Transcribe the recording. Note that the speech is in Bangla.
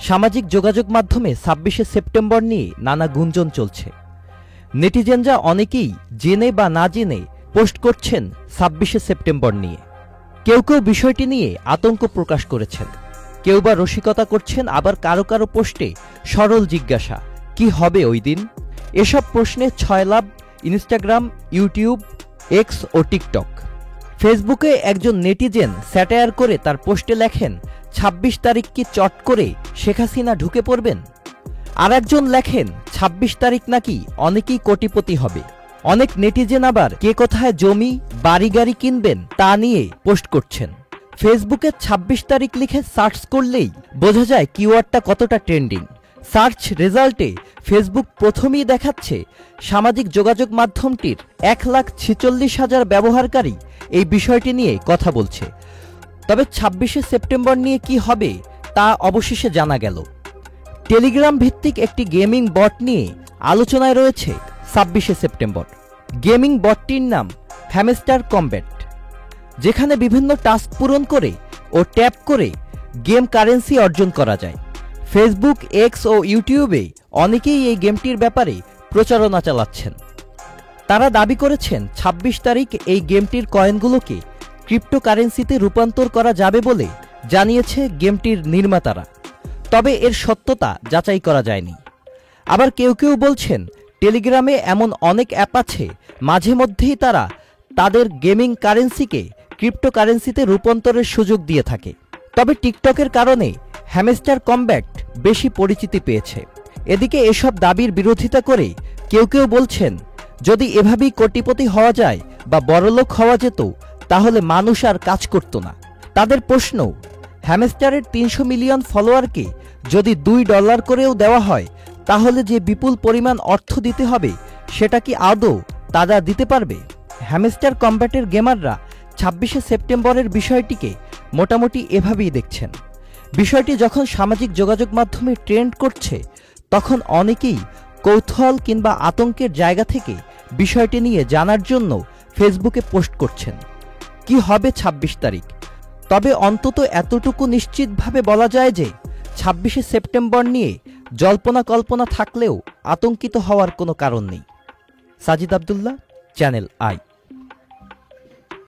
সামাজিক যোগাযোগ মাধ্যমে ২৬শে সেপ্টেম্বর নিয়ে নানা গুঞ্জন চলছে। নেটিজেনরা অনেকেই জেনে বা না জেনে পোস্ট করছেন ২৬শে সেপ্টেম্বর নিয়ে। কেউ কেউ বিষয়টি নিয়ে আতঙ্ক প্রকাশ করেছেন, কেউ বা রসিকতা করছেন, আবার কারো কারো পোস্টে সরল জিজ্ঞাসা, কি হবে ওই দিন? এসব প্রশ্নে ছয়লাভ ইনস্টাগ্রাম, ইউটিউব, এক্স ও টিকটক। ফেসবুকে একজন নেটিজেন স্যাটায়ার করে তার পোস্টে লেখেন, ২৬ তারিখ কি চট করে শেখ হাসিনা ঢুকে পড়বেন? আর একজন লেখেন, ২৬ তারিখ নাকি অনেকেই কোটিপতি হবে। অনেক নেটিজেন আবার কে কোথায় জমি বাড়ি গাড়ি কিনবেন তা নিয়ে পোস্ট করছেন। ফেসবুকে ২৬ তারিখ লিখে সার্চ করলেই বোঝা যায় কিওয়ার্ডটা কতটা ট্রেন্ডিং। সার্চ রেজাল্টে ফেসবুক প্রথমেই দেখাচ্ছে সামাজিক যোগাযোগ মাধ্যমটির ১,৪৬,০০০ ব্যবহারকারী এই বিষয়টি নিয়ে কথা বলছে। তবে ২৬শে সেপ্টেম্বর নিয়ে কি হবে তা অবশেষে জানা গেল। টেলিগ্রাম ভিত্তিক একটি গেমিং বট নিয়ে আলোচনায় রয়েছে ২৬শে সেপ্টেম্বর। গেমিং বটটির নাম হ্যামস্টার কমব্যাট, যেখানে বিভিন্ন টাস্ক পূরণ করে ও ট্যাপ করে গেম কারেন্সি অর্জন করা যায়। ফেসবুক, এক্স ও ইউটিউবে অনেকেই এই গেমটির ব্যাপারে প্রচারণা চালাচ্ছেন। তারা দাবি করেছেন ২৬ তারিখ এই গেমটির কয়েনগুলোকে ক্রিপ্টোকারেন্সিতে রূপান্তর করা যাবে বলে জানিয়েছে গেমটির নির্মাতারা। তবে এর সত্যতা যাচাই করা যায়নি। আবার কেউ কেউ বলছেন, টেলিগ্রামে এমন অনেক অ্যাপ আছে, মাঝে মধ্যেই তারা তাদের গেমিং কারেন্সিকে ক্রিপ্টোকারেন্সিতে রূপান্তরের সুযোগ দিয়ে থাকে। তবে টিকটকের কারণে হ্যামস্টার কমব্যাট বেশি পরিচিতি পেয়েছে। এদিকে এসব দাবির বিরোধিতা করে কেউ কেউ বলছেন, যদি এভাবেই কোটিপতি হওয়া যায় বা বড়লোক হওয়া যেত তাহলে মানুষ আর কাজ করত না। তাদের প্রশ্ন, হ্যামস্টারের ৩০০ মিলিয়ন ফলোয়ারকে যদি $2 করেও দেওয়া হয় তাহলে যে বিপুল পরিমাণ অর্থ দিতে হবে সেটা কি আদৌ তারা দিতে পারবে? হ্যামস্টার কমব্যাটের গেমাররা ২৬শে সেপ্টেম্বরের বিষয়টিকে মোটামুটি এভাবেই দেখছেন। বিষয়টি যখন সামাজিক যোগাযোগ মাধ্যমে ট্রেন্ড করছে তখন অনেকেই কৌতূহল কিংবা আতঙ্কের জায়গা থেকে বিষয়টি নিয়ে জানার জন্য ফেসবুকে পোস্ট করছেন, কি হবে ২৬ তারিখ। তবে অন্তত এতটুকু নিশ্চিতভাবে বলা যায় যে ২৬শে সেপ্টেম্বর নিয়ে জল্পনা কল্পনা থাকলেও আতঙ্কিত হওয়ার কোনো কারণ নেই। Sajid Abdullah, channel I.